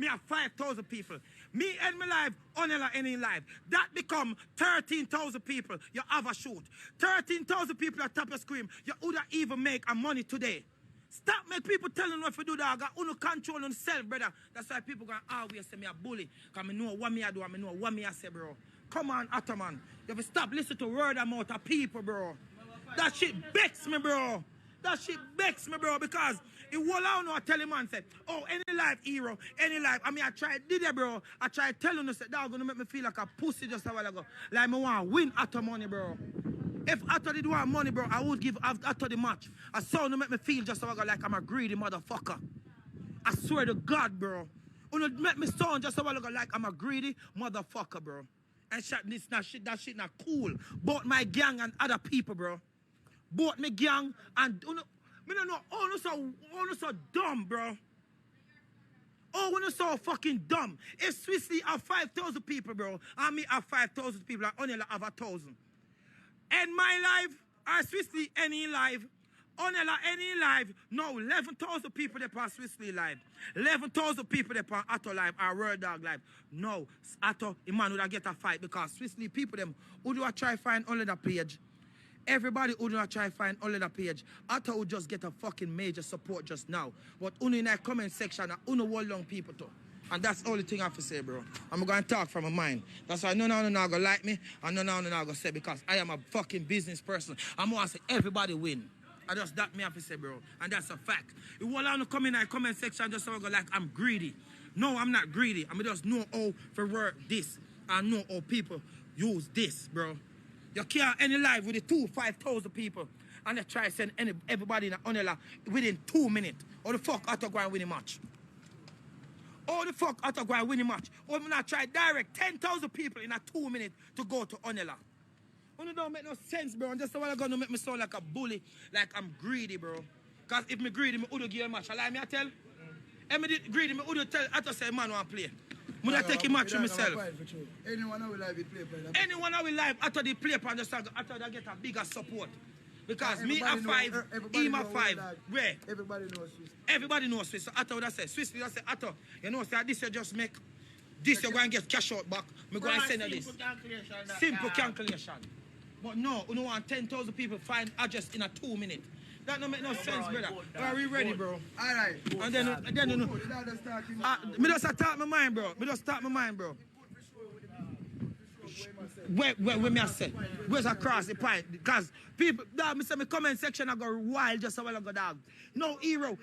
Me have 5,000 people. Me and my live, Onela any live. That become 13,000 people. You have a shoot. 13,000 people at top of screen. You would even make a money today. Stop make people telling you what to do, dog. You control yourself, brother. That's why people going to always say me a bully. Because I know what me I do and I know what me I say, bro. Come on, Ataman. You have to stop listening to word amount of people, bro. That shit vex me, bro. That shit vex me, bro, because it will allow no tell him and say, oh, any life hero, any life. I mean, I tried did it, bro. I tried telling you, that gonna make me feel like a pussy just a while ago. Like, I want to win Atto money, bro. If Atto did want money, bro, I would give Atto the match. I saw you make me feel just a while ago like I'm a greedy motherfucker. I swear to God, bro. You make me sound just a while ago like I'm a greedy motherfucker, bro. And that shit not cool. Both my gang and other people, bro. Both my gang and me don't know. Oh, no so dumb, bro. Oh, no so fucking dumb. If Swiss Lee have 5,000 people, bro, and me have 5,000 people, and Onela have 1,000. And my life, or Swiss Lee any live, Onela any live, no 11,000 people they pass Swiss Lee live. 11,000 people they pass Atto live or World Dog live. No, Atto, the man would get a fight because Swiss Lee people them who do I try find only that page. Everybody who do not try find only that page. Atto would just get a fucking major support just now. But only in that comment section, only one long people too. And that's the only thing I have to say, bro. I'm going to talk from my mind. That's why none of them going to like me and none of them going to say because I am a fucking business person. I'm going to say everybody win. And just that me have to say, bro. And that's a fact. You will want to come in that comment section just so I go like I'm greedy. No, I'm not greedy. I just know how to work this. I know how people use this, bro. You can't any live with the 5,000 people and they try to send everybody in Onela within 2 minutes. Or the fuck Atto go and win the match? Or the fuck Atto go and win the match? Or not try direct 10,000 people in a 2 minutes to go to Onela? It don't make no sense, bro. And just a while ago, make me sound like a bully, like I'm greedy, bro. Because if me greedy, me would give a match. Allow me I tell? If me greedy, me would tell Atto say man want to play. I take a match for myself. Anyone who will live play. Anyone who will live after the play and just after they get a bigger support. Because me at 5, him at 5. Where? Everybody knows Swiss. Everybody knows Swiss. So Atto would have said, Swiss would say, Atto, you know, say this you just make this you're going to get cash out back. Me go and send you this. Simple calculation. But no, you don't want 10,000 people find address in a 2 minutes. That don't make no sense, brother. Are we ready, bro? All right. And then you know. Me just start my mind, bro. Where me I say? Where's across the point? Because people, dog, me say my comment section I go wild just a while ago, dog. No hero.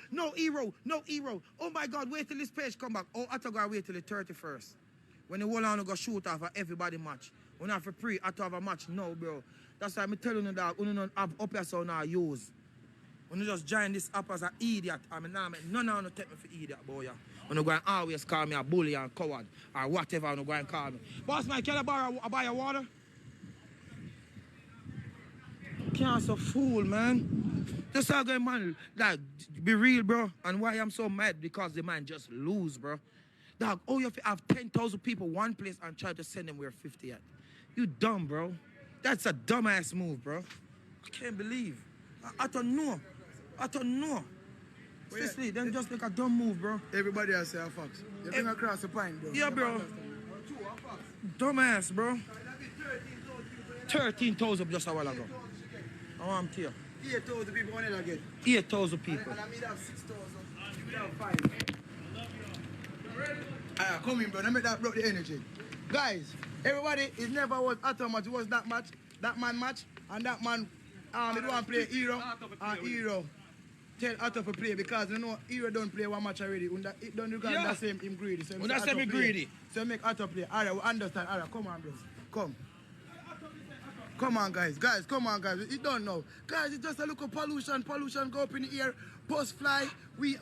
Oh my God, wait till this page come back. Oh, I have to go wait till the 31st. When the whole on go shoot off of everybody match. When I have a pre, I have to have a match. No, bro. That's why I'm telling you, dog, you don't have up here so now use. When you just join this up as an idiot, I mean, none of you take me for idiot, boy. When you go and always call me a bully and coward or whatever you go and call me. Boss man, can I buy your water? Can't so fool, man. Just all going, man, like, be real, bro. And why I'm so mad? Because the man just lose, bro. Dog, oh, you have to have 10,000 people one place and try to send them where 50 at. You dumb, bro. That's a dumbass move, bro. I can't believe. I don't know. Seriously, then just make a dumb move, bro. Everybody has say a fox. You bring across the pine, bro. Yeah, bro. Dumbass, bro. 13,000 just a while ago. I want to hear. 8,000 people on it again. 8,000 people. And I mean have 6,000. You have 5. Come in, bro. Let me that broke the energy. Guys, everybody, it never was Atto match. It was that match, that man match, and that man. He don't play hero and hero tell Atto to play because you know hero don't play one match already. It don't regard that same him greedy. So that's him greedy. So make Atto play. Alright, we understand. Alright, come on, bro. Come. Come on, guys. Come on, guys. You don't know. Guys, it's just a little pollution go up in the air. Post fly. We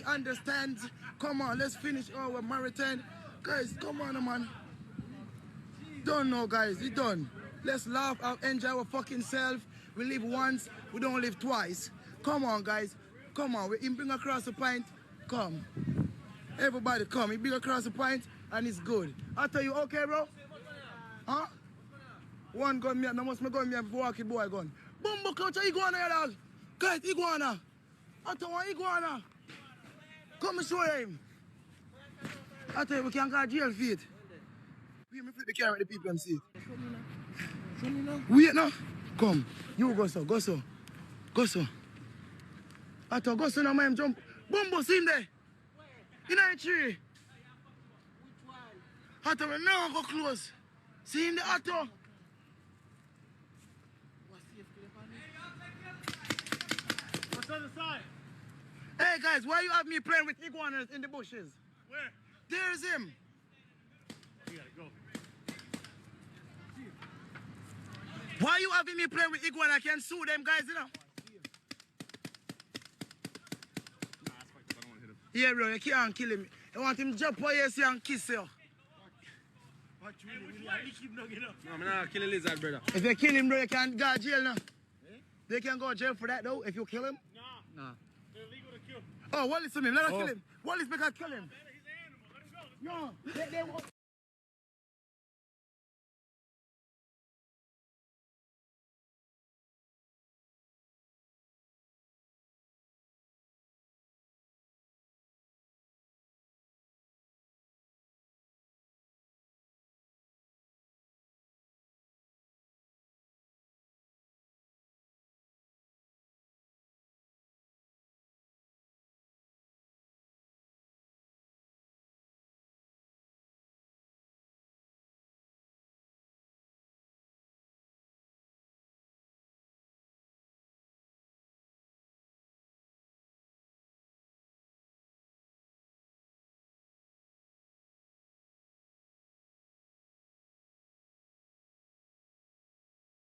understand. Come on, let's finish our marathon. Guys, come on, man. Don't know, guys. You done. Let's laugh and enjoy our fucking self. We live once, we don't live twice. Come on, guys. Come on. We bring across the pint. Come. Everybody come. He bring across the pint and it's good. I tell you, okay, bro? Huh? One gun me up. Now must me gun me up before walk it boy gun. Bumbo couch iguana here, dog. Guys, iguana. I tell one iguana. Come and show him. I tell you, we can't go to jail for it. We flip the camera, the people and see it. Show me now. Wait now. Come. You go so, go so. Go so. I thought go so now, man, jump. Bumbo, see him there. In the tree. Which one? I thought we now go close. See him the Otto. What's on the side? Hey guys, why you have me playing with iguanas in the bushes? Where? There's him. You gotta go. Why you having me playing with iguana? I can sue them guys, you know? Yeah, bro, you can't kill him. You want him to jump on you and kiss you. What really? I keep knocking up. No, I'm not killing lizard, brother. If you kill him, bro, you can go to jail now. Eh? They can go to jail for that, though, if you kill him. Nah. They're illegal to kill. Oh, Wallace to him. Let us kill him. Wallace, make us kill him. He's an animal. Let him go. No, they won't.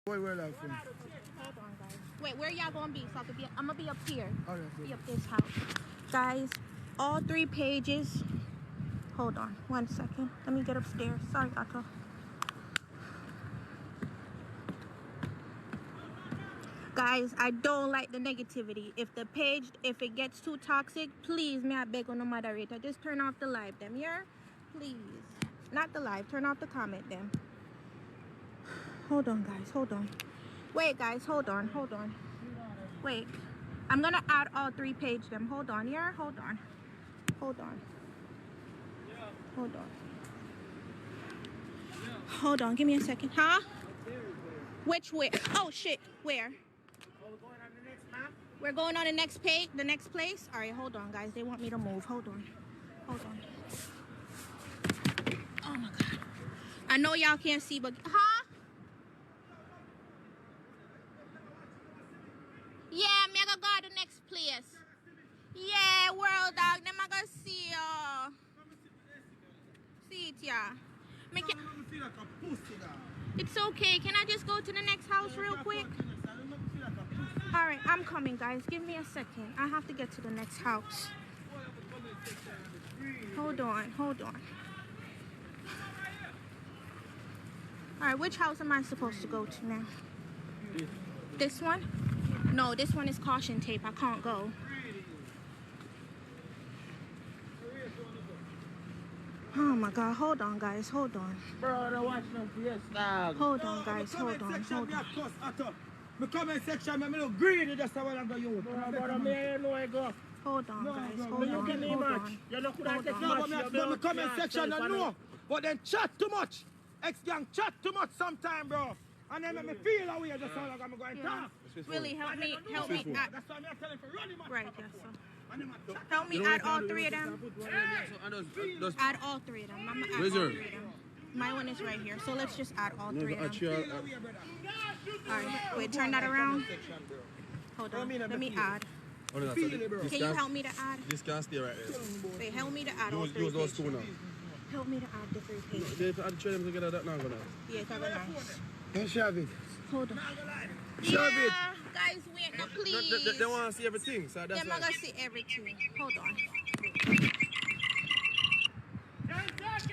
Where are you from? Hold on, guys. Wait, where y'all gonna be? So I could be. I'm gonna be up here. All right, Be up this house, guys. All 3 pages. Hold on, 1 second. Let me get upstairs. Sorry, Otto. Guys, I don't like the negativity. If the page, if it gets too toxic, please, may I beg on the moderator, just turn off the live, them, yeah? Please. Not the live, turn off the comment, them. Hold on, guys, hold on. Wait, guys, hold on. Wait. I'm gonna add all 3 page them. Hold on, yeah? Hold on. Hold on, give me a second. Huh? Which way? Oh, shit. Where? We're going on the next page, the next place? All right, hold on, guys. They want me to move. Hold on. Oh, my God. I know y'all can't see, but... Huh? Yeah, I'm gonna go to the next place. Yeah, world dog, them I gonna see you. See it, yeah. It's okay. Can I just go to the next house real quick? Alright, I'm coming, guys. Give me a second. I have to get to the next house. Hold on. Alright, which house am I supposed to go to now? This one? No, this one is caution tape. I can't go. Oh my God, hold on, guys, hold on. Brother, watch them for your style. Hold on, guys, hold on. My comment section, I'm a little greedy, that's how I'm going to use. Brother, me know I go. Hold on, guys, You hold can match. on. You know, could I take No, but my comment section, I know. But then chat too much. Ex-gang chat too much sometime, bro. And then make me feel away, that's how I'm going to talk. Really, help me. That's why I'm telling you, run him out. Right, yes, sir. Help me add all 3 of them. Add all 3 of them. I'm gonna add all 3 of them. My one is right here, so let's just add all 3 of them. Alright, wait, turn that around. Hold on, let me add. Can you help me to add? This can stay right there. Wait, help me to add all 3 Use those pages. 2 now. Help me to add the 3 pages. If I trade them together, that's not gonna. Yeah, it's nice. Don't shove it. Hold on. Shove it. Guys, wait, no, please. They want to see everything, so that's They're not gonna see everything. Hold on. 10 seconds!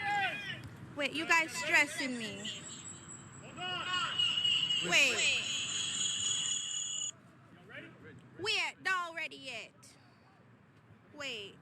Wait, you guys stressing me. Hold on! Wait. Wait, not ready yet. Wait.